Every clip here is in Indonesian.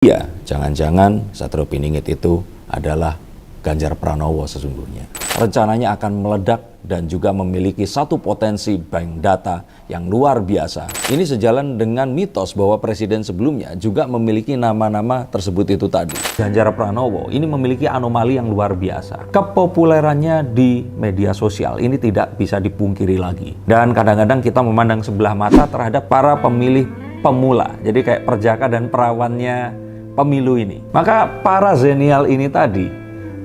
Ya, jangan-jangan Satrio Piningit itu adalah Ganjar Pranowo sesungguhnya. Rencananya akan meledak dan juga memiliki satu potensi bank data yang luar biasa. Ini sejalan dengan mitos bahwa presiden sebelumnya juga memiliki nama-nama tersebut itu tadi. Ganjar Pranowo ini memiliki anomali yang luar biasa. Kepopulerannya di media sosial ini tidak bisa dipungkiri lagi. Dan kadang-kadang kita memandang sebelah mata terhadap para pemilih pemula. Jadi kayak perjaka dan perawannya pemilu ini. Maka para zenial ini tadi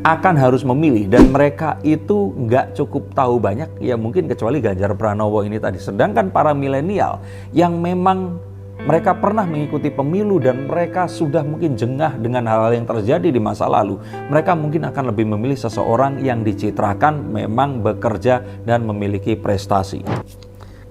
akan harus memilih, dan mereka itu nggak cukup tahu banyak, ya mungkin kecuali Ganjar Pranowo ini tadi. Sedangkan para milenial yang memang mereka pernah mengikuti pemilu dan mereka sudah mungkin jengah dengan hal-hal yang terjadi di masa lalu, mereka mungkin akan lebih memilih seseorang yang dicitrakan memang bekerja dan memiliki prestasi.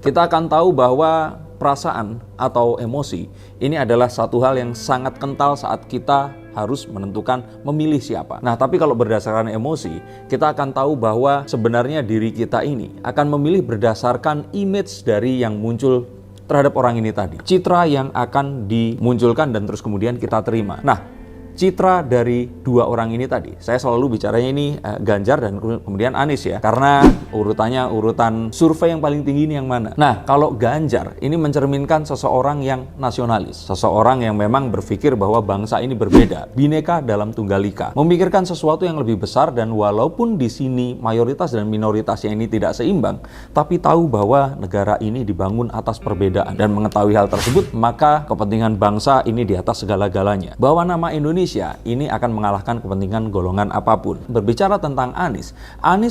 Kita akan tahu bahwa perasaan atau emosi ini adalah satu hal yang sangat kental saat kita harus menentukan memilih siapa. Nah, tapi kalau berdasarkan emosi, kita akan tahu bahwa sebenarnya diri kita ini akan memilih berdasarkan image dari yang muncul terhadap orang ini tadi. Citra yang akan dimunculkan dan terus kemudian kita terima. Nah, citra dari dua orang ini tadi, saya selalu bicaranya ini Ganjar dan kemudian Anies ya, karena urutan survei yang paling tinggi ini yang mana. Nah, kalau Ganjar ini mencerminkan seseorang yang nasionalis, seseorang yang memang berpikir bahwa bangsa ini berbeda, bineka dalam tunggal ika, memikirkan sesuatu yang lebih besar, dan walaupun di sini mayoritas dan minoritasnya ini tidak seimbang, tapi tahu bahwa negara ini dibangun atas perbedaan, dan mengetahui hal tersebut, maka kepentingan bangsa ini di atas segala-galanya. Bahwa nama Indonesia ini akan mengalahkan kepentingan golongan apapun. Berbicara tentang Anies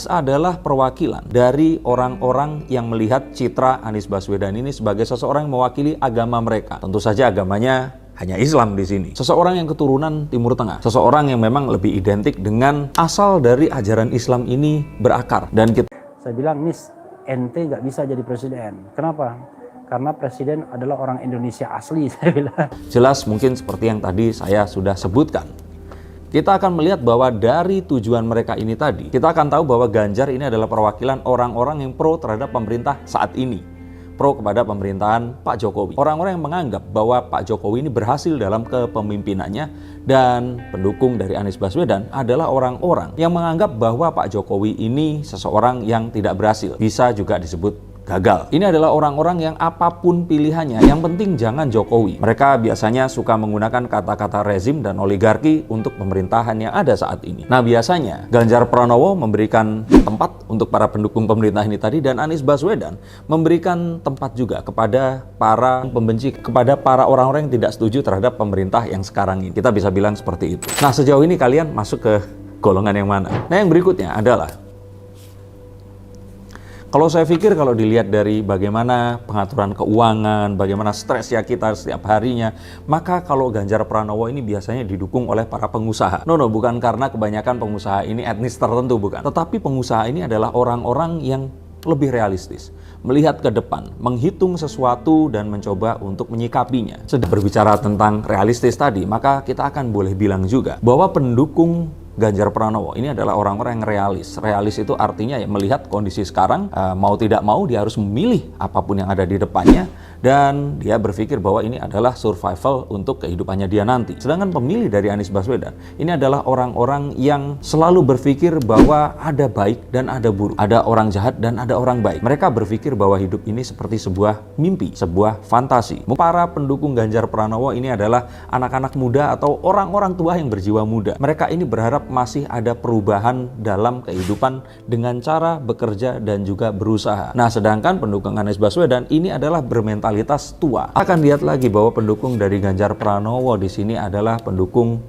adalah perwakilan dari orang-orang yang melihat citra Anies Baswedan ini sebagai seseorang yang mewakili agama mereka. Tentu saja agamanya hanya Islam di sini. Seseorang yang keturunan Timur Tengah, seseorang yang memang lebih identik dengan asal dari ajaran Islam ini berakar. Dan saya bilang, Nis, ente nggak bisa jadi presiden. Kenapa? Karena presiden adalah orang Indonesia asli, saya bilang. Jelas mungkin seperti yang tadi saya sudah sebutkan. Kita akan melihat bahwa dari tujuan mereka ini tadi, kita akan tahu bahwa Ganjar ini adalah perwakilan orang-orang yang pro terhadap pemerintah saat ini. Pro kepada pemerintahan Pak Jokowi. Orang-orang yang menganggap bahwa Pak Jokowi ini berhasil dalam kepemimpinannya, dan pendukung dari Anies Baswedan adalah orang-orang yang menganggap bahwa Pak Jokowi ini seseorang yang tidak berhasil. Bisa juga disebut gagal. Ini adalah orang-orang yang apapun pilihannya, yang penting jangan Jokowi. Mereka biasanya suka menggunakan kata-kata rezim dan oligarki untuk pemerintahan yang ada saat ini. Nah, biasanya Ganjar Pranowo memberikan tempat untuk para pendukung pemerintah ini tadi, dan Anies Baswedan memberikan tempat juga kepada para pembenci, kepada para orang-orang yang tidak setuju terhadap pemerintah yang sekarang ini. Kita bisa bilang seperti itu. Nah, sejauh ini kalian masuk ke golongan yang mana? Nah, yang berikutnya adalah, kalau saya pikir kalau dilihat dari bagaimana pengaturan keuangan, bagaimana stresnya kita setiap harinya, maka kalau Ganjar Pranowo ini biasanya didukung oleh para pengusaha. Bukan karena kebanyakan pengusaha ini etnis tertentu, bukan. Tetapi pengusaha ini adalah orang-orang yang lebih realistis, melihat ke depan, menghitung sesuatu dan mencoba untuk menyikapinya. Sedang berbicara tentang realistis tadi, maka kita akan boleh bilang juga bahwa pendukung Ganjar Pranowo ini adalah orang-orang yang realis. Realis itu artinya ya melihat kondisi sekarang, mau tidak mau dia harus memilih apapun yang ada di depannya, dan dia berpikir bahwa ini adalah survival untuk kehidupannya dia nanti. Sedangkan pemilih dari Anies Baswedan ini adalah orang-orang yang selalu berpikir bahwa ada baik dan ada buruk, ada orang jahat dan ada orang baik. Mereka berpikir bahwa hidup ini seperti sebuah mimpi, sebuah fantasi. Para pendukung Ganjar Pranowo ini adalah anak-anak muda atau orang-orang tua yang berjiwa muda. Mereka ini berharap masih ada perubahan dalam kehidupan dengan cara bekerja dan juga berusaha. Nah, sedangkan pendukung Anies Baswedan ini adalah bermentalitas tua. Akan lihat lagi bahwa pendukung dari Ganjar Pranowo di sini adalah pendukung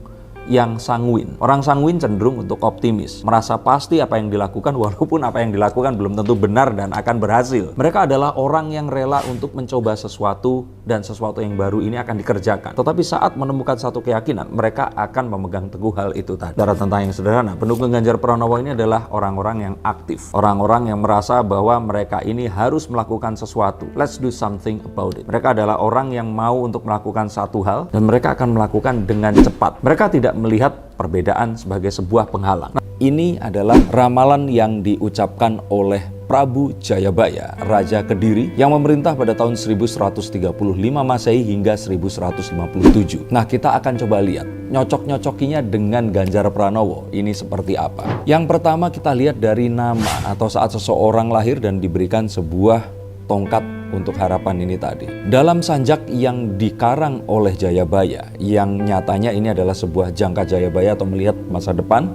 yang sanguin. Orang sanguin cenderung untuk optimis, merasa pasti apa yang dilakukan walaupun apa yang dilakukan belum tentu benar dan akan berhasil. Mereka adalah orang yang rela untuk mencoba sesuatu, dan sesuatu yang baru ini akan dikerjakan. Tetapi saat menemukan satu keyakinan, mereka akan memegang teguh hal itu tadi. Cara tentang yang sederhana, pendukung Ganjar Pranowo ini adalah orang-orang yang aktif, orang-orang yang merasa bahwa mereka ini harus melakukan sesuatu. Let's do something about it. Mereka adalah orang yang mau untuk melakukan satu hal, dan mereka akan melakukan dengan cepat. Mereka tidak melihat perbedaan sebagai sebuah penghalang. Nah, ini adalah ramalan yang diucapkan oleh Prabu Jayabaya, Raja Kediri yang memerintah pada tahun 1135 Masehi hingga 1157. Nah, kita akan coba lihat nyocok-nyocokinya dengan Ganjar Pranowo ini seperti apa. Yang pertama kita lihat dari nama atau saat seseorang lahir dan diberikan sebuah tongkat untuk harapan ini tadi. Dalam sanjak yang dikarang oleh Jayabaya, yang nyatanya ini adalah sebuah jangka Jayabaya atau melihat masa depan,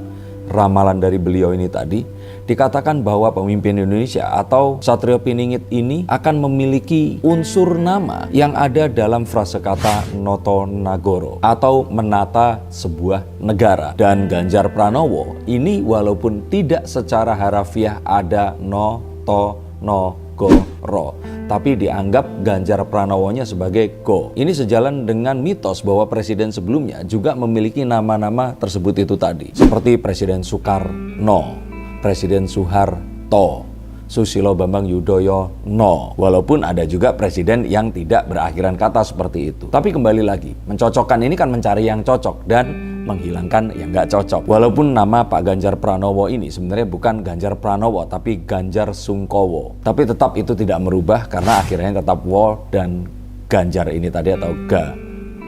ramalan dari beliau ini tadi, dikatakan bahwa pemimpin Indonesia atau Satrio Piningit ini akan memiliki unsur nama yang ada dalam frase kata Noto Nagoro atau menata sebuah negara. Dan Ganjar Pranowo ini walaupun tidak secara harafiah ada Noto Nagoro, tapi dianggap Ganjar Pranowonya sebagai Go. Ini sejalan dengan mitos bahwa presiden sebelumnya juga memiliki nama-nama tersebut itu tadi. Seperti Presiden Soekarno, Presiden Soeharto, Susilo Bambang Yudhoyono. Walaupun ada juga presiden yang tidak berakhiran kata seperti itu. Tapi kembali lagi, mencocokkan ini kan mencari yang cocok dan menghilangkan yang nggak cocok. Walaupun nama Pak Ganjar Pranowo ini sebenarnya bukan Ganjar Pranowo, tapi Ganjar Sungkowo. Tapi tetap itu tidak merubah karena akhirnya tetap Wo dan Ganjar ini tadi atau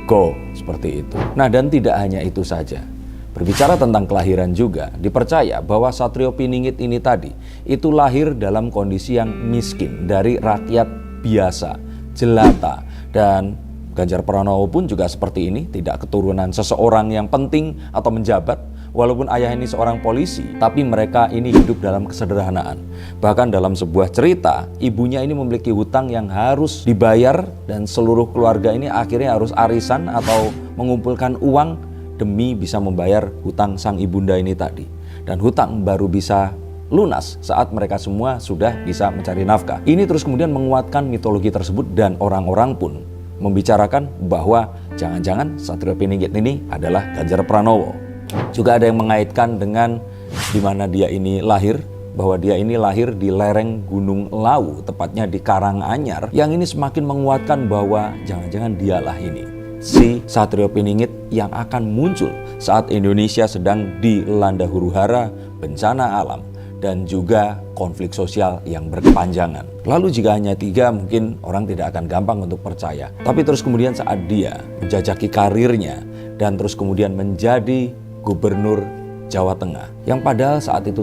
Go seperti itu. Nah, dan tidak hanya itu saja. Berbicara tentang kelahiran juga, dipercaya bahwa Satrio Piningit ini tadi itu lahir dalam kondisi yang miskin dari rakyat biasa, jelata. Dan Ganjar Pranowo pun juga seperti ini, tidak keturunan seseorang yang penting atau menjabat. Walaupun ayah ini seorang polisi, tapi mereka ini hidup dalam kesederhanaan. Bahkan dalam sebuah cerita, ibunya ini memiliki hutang yang harus dibayar dan seluruh keluarga ini akhirnya harus arisan atau mengumpulkan uang demi bisa membayar hutang sang ibunda ini tadi. Dan hutang baru bisa lunas saat mereka semua sudah bisa mencari nafkah. Ini terus kemudian menguatkan mitologi tersebut dan orang-orang pun membicarakan bahwa jangan-jangan Satrio Piningit ini adalah Ganjar Pranowo. Juga ada yang mengaitkan dengan di mana dia ini lahir, bahwa dia ini lahir di lereng Gunung Lawu, tepatnya di Karanganyar, yang ini semakin menguatkan bahwa jangan-jangan dialah ini si Satrio Piningit yang akan muncul saat Indonesia sedang dilanda huru-hara, bencana alam, dan juga konflik sosial yang berkepanjangan. Lalu jika hanya 3, mungkin orang tidak akan gampang untuk percaya. Tapi terus kemudian saat dia menjajaki karirnya dan terus kemudian menjadi gubernur Jawa Tengah, yang padahal saat itu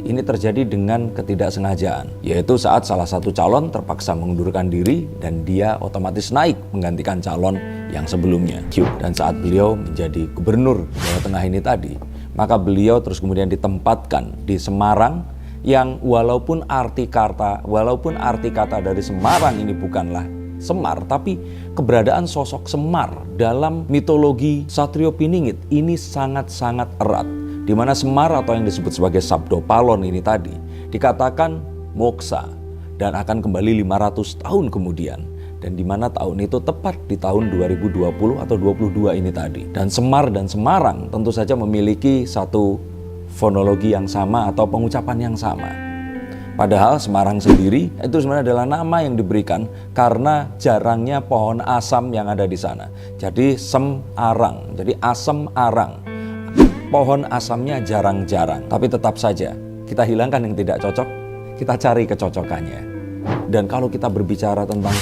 ini terjadi dengan ketidaksengajaan, yaitu saat salah satu calon terpaksa mengundurkan diri dan dia otomatis naik menggantikan calon yang sebelumnya. Dan saat beliau menjadi gubernur Jawa Tengah ini tadi, maka beliau terus kemudian ditempatkan di Semarang, yang walaupun arti kata dari Semarang ini bukanlah Semar, tapi keberadaan sosok Semar dalam mitologi Satrio Piningit ini sangat-sangat erat. Di mana Semar atau yang disebut sebagai Sabdo Palon ini tadi dikatakan moksa dan akan kembali 500 tahun kemudian. Dan di mana tahun itu tepat di tahun 2020 atau 22 ini tadi. Dan Semar dan Semarang tentu saja memiliki satu fonologi yang sama atau pengucapan yang sama. Padahal Semarang sendiri itu sebenarnya adalah nama yang diberikan karena jarangnya pohon asam yang ada di sana. Jadi Semarang, jadi asam arang. Pohon asamnya jarang-jarang, tapi tetap saja kita hilangkan yang tidak cocok, kita cari kecocokannya. Dan kalau kita berbicara tentang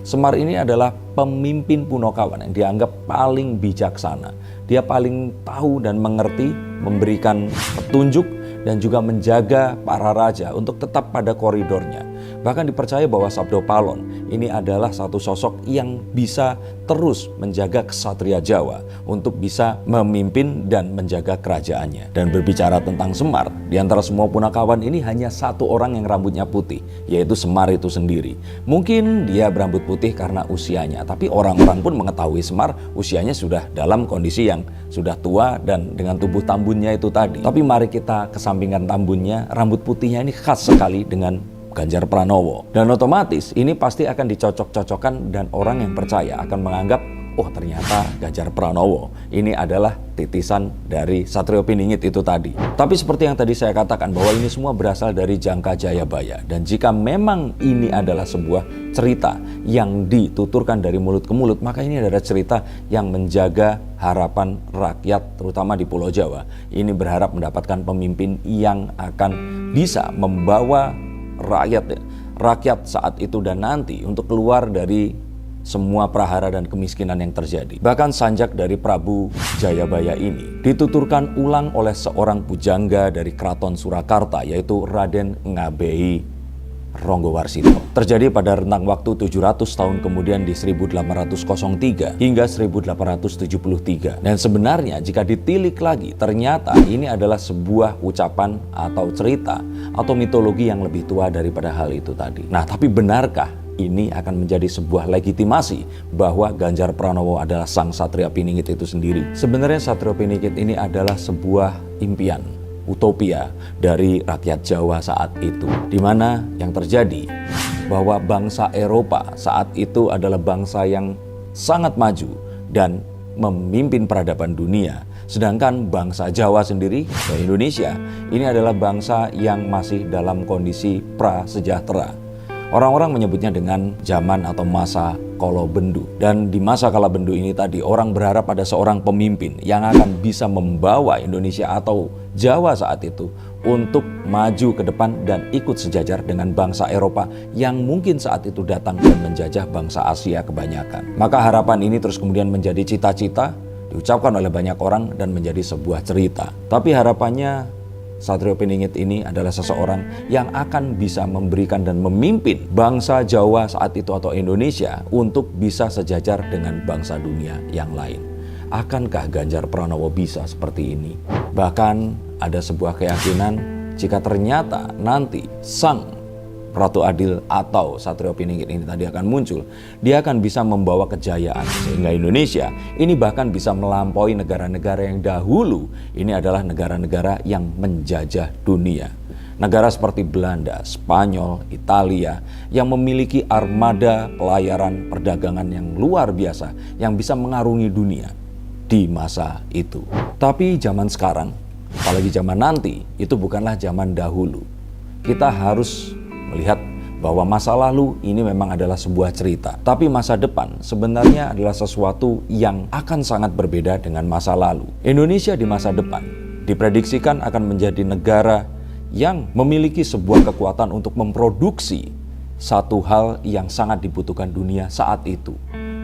Semar ini adalah pemimpin Punokawan yang dianggap paling bijaksana. Dia paling tahu dan mengerti, memberikan petunjuk dan juga menjaga para raja untuk tetap pada koridornya. Bahkan dipercaya bahwa Sabdo Palon ini adalah satu sosok yang bisa terus menjaga kesatria Jawa untuk bisa memimpin dan menjaga kerajaannya. Dan berbicara tentang Semar, di antara semua Punakawan ini hanya satu orang yang rambutnya putih, yaitu Semar itu sendiri. Mungkin dia berambut putih karena usianya, tapi orang-orang pun mengetahui Semar usianya sudah dalam kondisi yang sudah tua dan dengan tubuh tambunnya itu tadi. Tapi mari kita kesampingkan tambunnya, rambut putihnya ini khas sekali dengan Ganjar Pranowo. Dan otomatis ini pasti akan dicocok-cocokkan dan orang yang percaya akan menganggap, oh ternyata Ganjar Pranowo ini adalah titisan dari Satrio Piningit itu tadi. Tapi seperti yang tadi saya katakan bahwa ini semua berasal dari Jangka Jayabaya. Dan jika memang ini adalah sebuah cerita yang dituturkan dari mulut ke mulut, maka ini adalah cerita yang menjaga harapan rakyat terutama di Pulau Jawa. Ini berharap mendapatkan pemimpin yang akan bisa membawa rakyat saat itu dan nanti untuk keluar dari semua prahara dan kemiskinan yang terjadi. Bahkan sanjak dari Prabu Jayabaya ini dituturkan ulang oleh seorang pujangga dari Keraton Surakarta, yaitu Raden Ngabei Ronggowarsito. Terjadi pada rentang waktu 700 tahun kemudian di 1803 hingga 1873. Dan sebenarnya jika ditilik lagi, ternyata ini adalah sebuah ucapan atau cerita atau mitologi yang lebih tua daripada hal itu tadi. Nah, tapi benarkah ini akan menjadi sebuah legitimasi bahwa Ganjar Pranowo adalah sang Satria Piningit itu sendiri? Sebenarnya Satria Piningit ini adalah sebuah impian, utopia dari rakyat Jawa saat itu, di mana yang terjadi bahwa bangsa Eropa saat itu adalah bangsa yang sangat maju dan memimpin peradaban dunia, sedangkan bangsa Jawa sendiri atau Indonesia ini adalah bangsa yang masih dalam kondisi prasejahtera. Orang-orang menyebutnya dengan zaman atau masa Kolobendu. Dan di masa Kolobendu ini tadi, orang berharap pada seorang pemimpin yang akan bisa membawa Indonesia atau Jawa saat itu untuk maju ke depan dan ikut sejajar dengan bangsa Eropa yang mungkin saat itu datang dan menjajah bangsa Asia kebanyakan. Maka harapan ini terus kemudian menjadi cita-cita, diucapkan oleh banyak orang dan menjadi sebuah cerita. Tapi harapannya Satrio Piningit ini adalah seseorang yang akan bisa memberikan dan memimpin bangsa Jawa saat itu atau Indonesia untuk bisa sejajar dengan bangsa dunia yang lain. Akankah Ganjar Pranowo bisa seperti ini? Bahkan ada sebuah keyakinan jika ternyata nanti sang Ratu Adil atau Satrio Piningit ini tadi akan muncul, dia akan bisa membawa kejayaan sehingga Indonesia ini bahkan bisa melampaui negara-negara yang dahulu ini adalah negara-negara yang menjajah dunia. Negara seperti Belanda, Spanyol, Italia yang memiliki armada pelayaran perdagangan yang luar biasa yang bisa mengarungi dunia di masa itu. Tapi zaman sekarang, apalagi zaman nanti, itu bukanlah zaman dahulu. Kita harus melihat bahwa masa lalu ini memang adalah sebuah cerita. Tapi masa depan sebenarnya adalah sesuatu yang akan sangat berbeda dengan masa lalu. Indonesia di masa depan diprediksikan akan menjadi negara yang memiliki sebuah kekuatan untuk memproduksi satu hal yang sangat dibutuhkan dunia saat itu,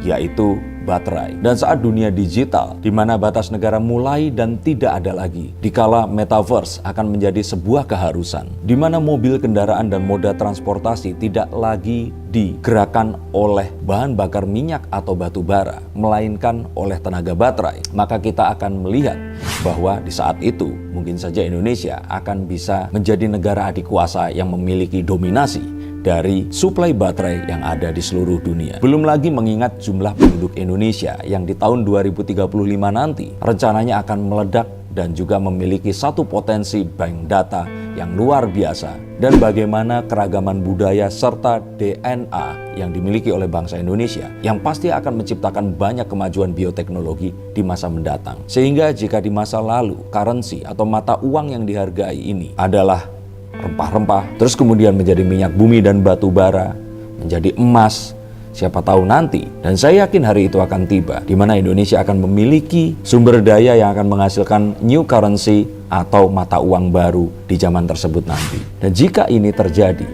yaitu baterai. Dan saat dunia digital, di mana batas negara mulai dan tidak ada lagi, dikala metaverse akan menjadi sebuah keharusan, di mana mobil, kendaraan, dan moda transportasi tidak lagi digerakkan oleh bahan bakar minyak atau batu bara, melainkan oleh tenaga baterai. Maka kita akan melihat bahwa di saat itu, mungkin saja Indonesia akan bisa menjadi negara adikuasa yang memiliki dominasi dari suplai baterai yang ada di seluruh dunia. Belum lagi mengingat jumlah penduduk Indonesia yang di tahun 2035 nanti rencananya akan meledak dan juga memiliki satu potensi bank data yang luar biasa, dan bagaimana keragaman budaya serta DNA yang dimiliki oleh bangsa Indonesia yang pasti akan menciptakan banyak kemajuan bioteknologi di masa mendatang. Sehingga jika di masa lalu currency atau mata uang yang dihargai ini adalah rempah-rempah, terus kemudian menjadi minyak bumi dan batu bara, menjadi emas, siapa tahu nanti, dan saya yakin hari itu akan tiba, di mana Indonesia akan memiliki sumber daya yang akan menghasilkan new currency atau mata uang baru di zaman tersebut nanti. Dan jika ini terjadi,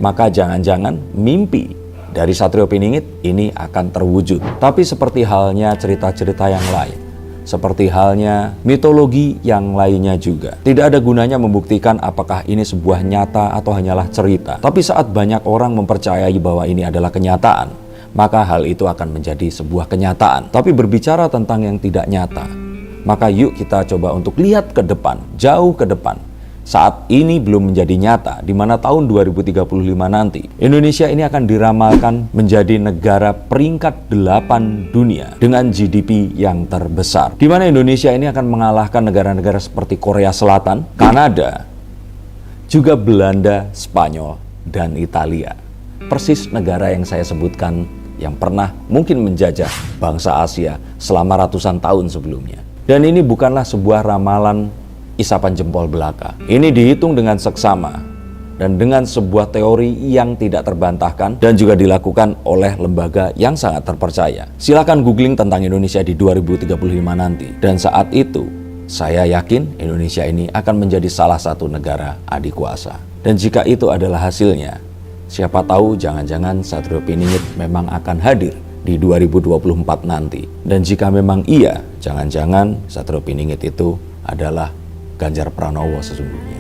maka jangan-jangan mimpi dari Satrio Piningit ini akan terwujud. Tapi seperti halnya cerita-cerita yang lain, seperti halnya mitologi yang lainnya juga, tidak ada gunanya membuktikan apakah ini sebuah nyata atau hanyalah cerita. Tapi saat banyak orang mempercayai bahwa ini adalah kenyataan, maka hal itu akan menjadi sebuah kenyataan. Tapi berbicara tentang yang tidak nyata, maka yuk kita coba untuk lihat ke depan, jauh ke depan. Saat ini belum menjadi nyata, di mana tahun 2035 nanti Indonesia ini akan diramalkan menjadi negara peringkat 8 dunia dengan GDP yang terbesar, di mana Indonesia ini akan mengalahkan negara-negara seperti Korea Selatan, Kanada, juga Belanda, Spanyol, dan Italia. Persis negara yang saya sebutkan yang pernah mungkin menjajah bangsa Asia selama ratusan tahun sebelumnya. Dan ini bukanlah sebuah ramalan isapan jempol belaka. Ini dihitung dengan seksama dan dengan sebuah teori yang tidak terbantahkan dan juga dilakukan oleh lembaga yang sangat terpercaya. Silakan googling tentang Indonesia di 2035 nanti. Dan saat itu, saya yakin Indonesia ini akan menjadi salah satu negara adikuasa. Dan jika itu adalah hasilnya, siapa tahu jangan-jangan Satrio Piningit memang akan hadir di 2024 nanti. Dan jika memang iya, jangan-jangan Satrio Piningit itu adalah Ganjar Pranowo sesungguhnya.